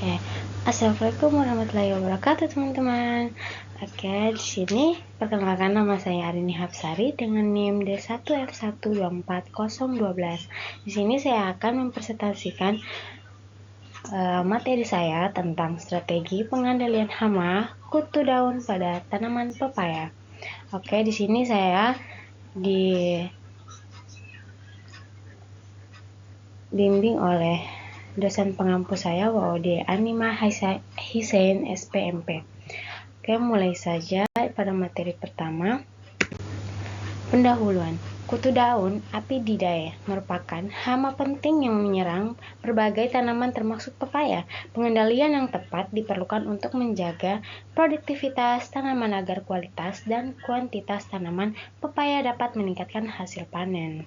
Oke, assalamualaikum warahmatullahi wabarakatuh teman-teman. Oke, di sini perkenalkan nama saya Arini Hapsari dengan NIM D1R1240012. Di sini saya akan mempresentasikan materi saya tentang strategi pengendalian hama kutu daun pada tanaman pepaya. Oke, di sini saya dibimbing oleh dosen pengampu saya WOD Anima Hisain SPMP. Oke, mulai saja pada materi pertama. Pendahuluan. Kutu daun Apididae merupakan hama penting yang menyerang berbagai tanaman termasuk pepaya. Pengendalian yang tepat diperlukan untuk menjaga produktivitas tanaman agar kualitas dan kuantitas tanaman pepaya dapat meningkatkan hasil panen.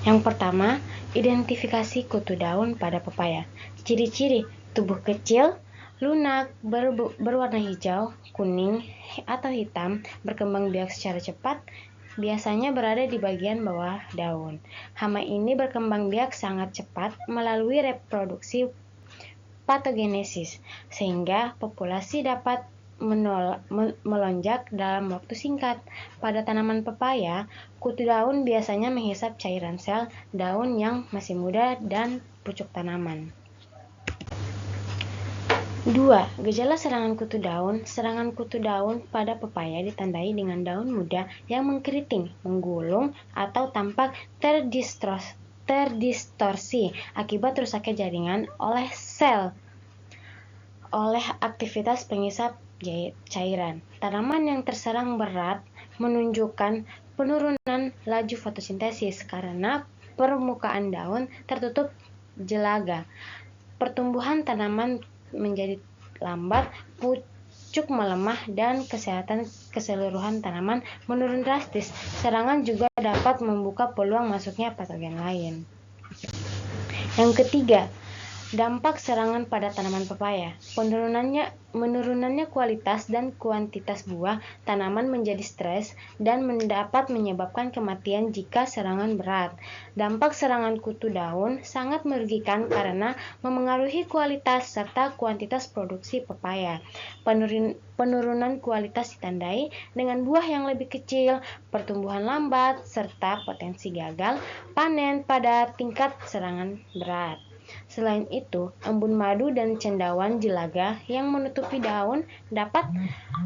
Yang pertama, identifikasi kutu daun pada pepaya. Ciri-ciri: tubuh kecil, lunak, berwarna hijau, kuning, atau hitam, berkembang biak secara cepat, biasanya berada di bagian bawah daun. Hama ini berkembang biak sangat cepat melalui reproduksi patogenesis, sehingga populasi dapat melonjak dalam waktu singkat. Pada tanaman pepaya, kutu daun biasanya menghisap cairan sel daun yang masih muda dan pucuk tanaman. 2. Gejala serangan kutu daun. Serangan kutu daun pada pepaya ditandai dengan daun muda yang mengkeriting, menggulung, atau tampak terdistorsi akibat rusaknya jaringan oleh aktivitas pengisap cairan. Tanaman yang terserang berat menunjukkan penurunan laju fotosintesis karena permukaan daun tertutup jelaga. Pertumbuhan tanaman menjadi lambat, pucuk melemah, dan kesehatan keseluruhan tanaman menurun drastis. Serangan juga dapat membuka peluang masuknya patogen lain. Yang ketiga, dampak serangan pada tanaman pepaya. Menurunannya kualitas dan kuantitas buah tanaman menjadi stres dan dapat menyebabkan kematian jika serangan berat. Dampak serangan kutu daun sangat merugikan karena memengaruhi kualitas serta kuantitas produksi pepaya. Penurunan kualitas ditandai dengan buah yang lebih kecil, pertumbuhan lambat, serta potensi gagal panen pada tingkat serangan berat. Selain itu, embun madu dan cendawan jelaga yang menutupi daun dapat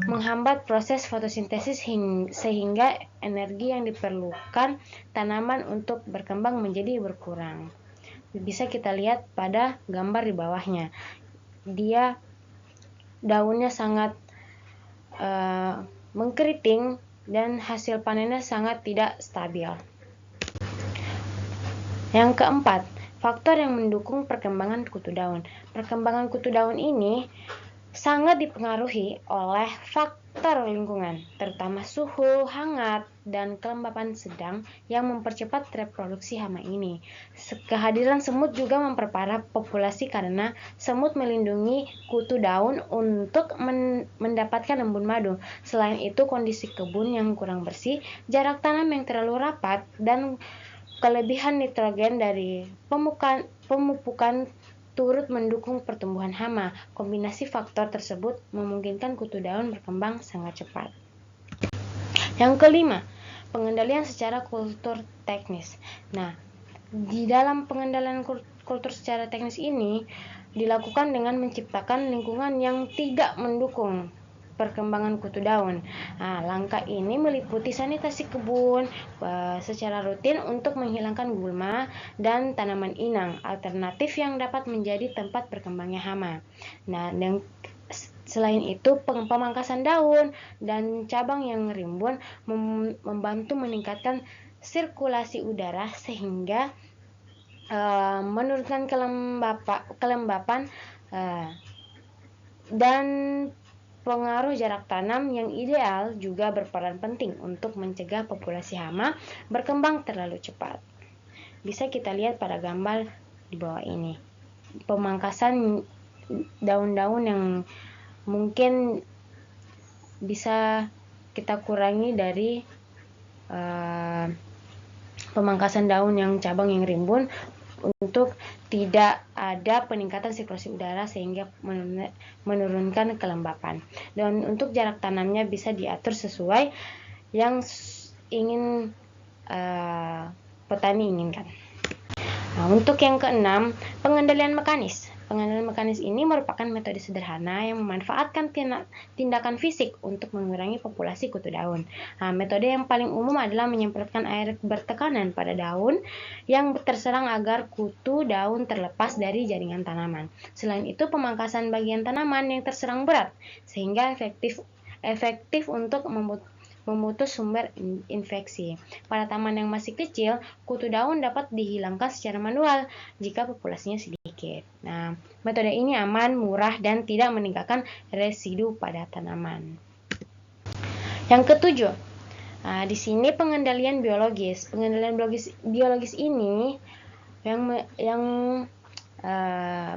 menghambat proses fotosintesis sehingga energi yang diperlukan tanaman untuk berkembang menjadi berkurang. Bisa kita lihat pada gambar di bawahnya. Daunnya sangat mengkeriting dan hasil panennya sangat tidak stabil. Yang keempat, faktor yang mendukung perkembangan kutu daun. Perkembangan kutu daun ini sangat dipengaruhi oleh faktor lingkungan, terutama suhu, hangat, dan kelembapan sedang yang mempercepat reproduksi hama ini. Kehadiran semut juga memperparah populasi karena semut melindungi kutu daun untuk mendapatkan embun madu. Selain itu, kondisi kebun yang kurang bersih, jarak tanam yang terlalu rapat, dan kelebihan nitrogen dari pemupukan turut mendukung pertumbuhan hama. Kombinasi faktor tersebut memungkinkan kutu daun berkembang sangat cepat. Yang kelima, pengendalian secara kultur teknis. Nah, di dalam pengendalian kultur secara teknis ini dilakukan dengan menciptakan lingkungan yang tidak mendukung perkembangan kutu daun. Nah, langkah ini meliputi sanitasi kebun secara rutin untuk menghilangkan gulma dan tanaman inang, alternatif yang dapat menjadi tempat berkembangnya hama. Nah, dan selain itu, pemangkasan daun dan cabang yang rimbun membantu meningkatkan sirkulasi udara sehingga menurunkan kelembapan dan pengaruh jarak tanam yang ideal juga berperan penting untuk mencegah populasi hama berkembang terlalu cepat. Bisa kita lihat pada gambar di bawah ini. Pemangkasan daun-daun yang mungkin bisa kita kurangi dari pemangkasan daun yang cabang yang rimbun untuk tidak ada peningkatan sirkulasi udara sehingga menurunkan kelembapan. Dan untuk jarak tanamnya bisa diatur sesuai yang ingin petani inginkan. Nah, untuk yang keenam, pengendalian mekanis. Pengendalian mekanis ini merupakan metode sederhana yang memanfaatkan tindakan fisik untuk mengurangi populasi kutu daun. Nah, metode yang paling umum adalah menyemprotkan air bertekanan pada daun yang terserang agar kutu daun terlepas dari jaringan tanaman. Selain itu, pemangkasan bagian tanaman yang terserang berat sehingga efektif untuk memutus sumber infeksi. Pada tanaman yang masih kecil, kutu daun dapat dihilangkan secara manual jika populasinya sedikit. Nah, metode ini aman, murah, dan tidak meninggalkan residu pada tanaman. Yang ketujuh, di sini pengendalian biologis. Pengendalian biologis ini yang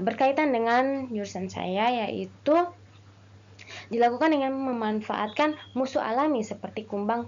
berkaitan dengan jurusan saya, yaitu dilakukan dengan memanfaatkan musuh alami seperti kumbang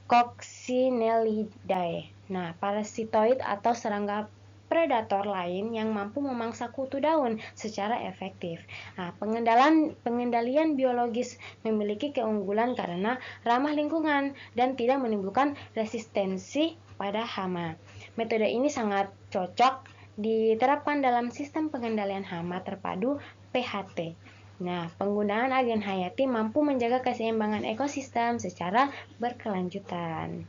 Coccinellidae. Nah, parasitoid atau serangga predator lain yang mampu memangsa kutu daun secara efektif. Nah, pengendalian biologis memiliki keunggulan karena ramah lingkungan dan tidak menimbulkan resistensi pada hama. Metode ini sangat cocok diterapkan dalam sistem pengendalian hama terpadu PHT. Nah, penggunaan agen hayati mampu menjaga keseimbangan ekosistem secara berkelanjutan.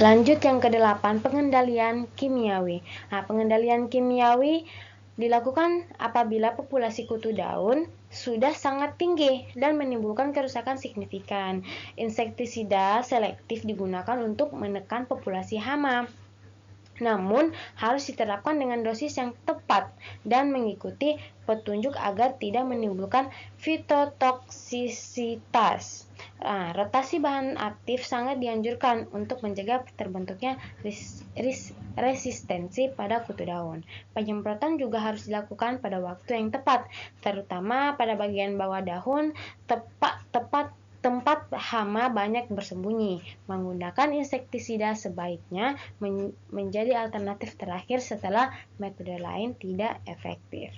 Lanjut yang ke-8, pengendalian kimiawi. Nah, pengendalian kimiawi dilakukan apabila populasi kutu daun sudah sangat tinggi dan menimbulkan kerusakan signifikan. Insektisida selektif digunakan untuk menekan populasi hama. Namun, harus diterapkan dengan dosis yang tepat dan mengikuti petunjuk agar tidak menimbulkan fitotoksisitas. Nah, rotasi bahan aktif sangat dianjurkan untuk mencegah terbentuknya resistensi pada kutu daun. Penyemprotan juga harus dilakukan pada waktu yang tepat, terutama pada bagian bawah daun, tempat hama banyak bersembunyi. Menggunakan insektisida sebaiknya menjadi alternatif terakhir setelah metode lain tidak efektif.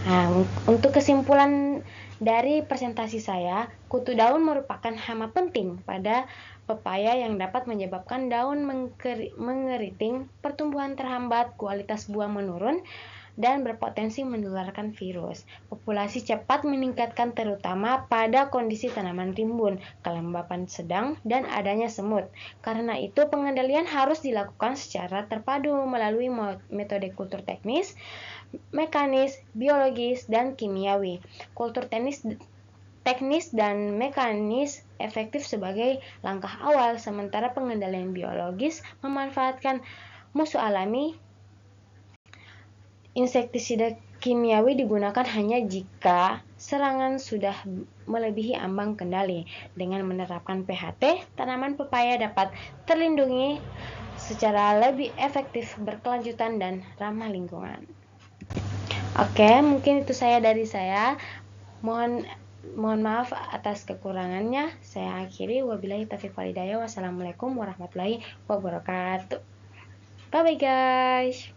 Nah, untuk kesimpulan dari presentasi saya, kutu daun merupakan hama penting pada pepaya yang dapat menyebabkan daun mengeriting, pertumbuhan terhambat, kualitas buah menurun, dan berpotensi menularkan virus. Populasi cepat meningkatkan terutama pada kondisi tanaman rimbun, kelembapan sedang, dan adanya semut. Karena itu, pengendalian harus dilakukan secara terpadu melalui metode kultur teknis, mekanis, biologis, dan kimiawi. Kultur teknis dan mekanis efektif sebagai langkah awal, sementara pengendalian biologis memanfaatkan musuh alami. Insektisida kimiawi digunakan hanya jika serangan sudah melebihi ambang kendali. Dengan menerapkan PHT, tanaman pepaya dapat terlindungi secara lebih efektif, berkelanjutan, dan ramah lingkungan. Oke, mungkin itu dari saya. Mohon maaf atas kekurangannya. Saya akhiri. Wabillahi taufiq wal hidayah. Wassalamualaikum warahmatullahi wabarakatuh. Bye bye guys.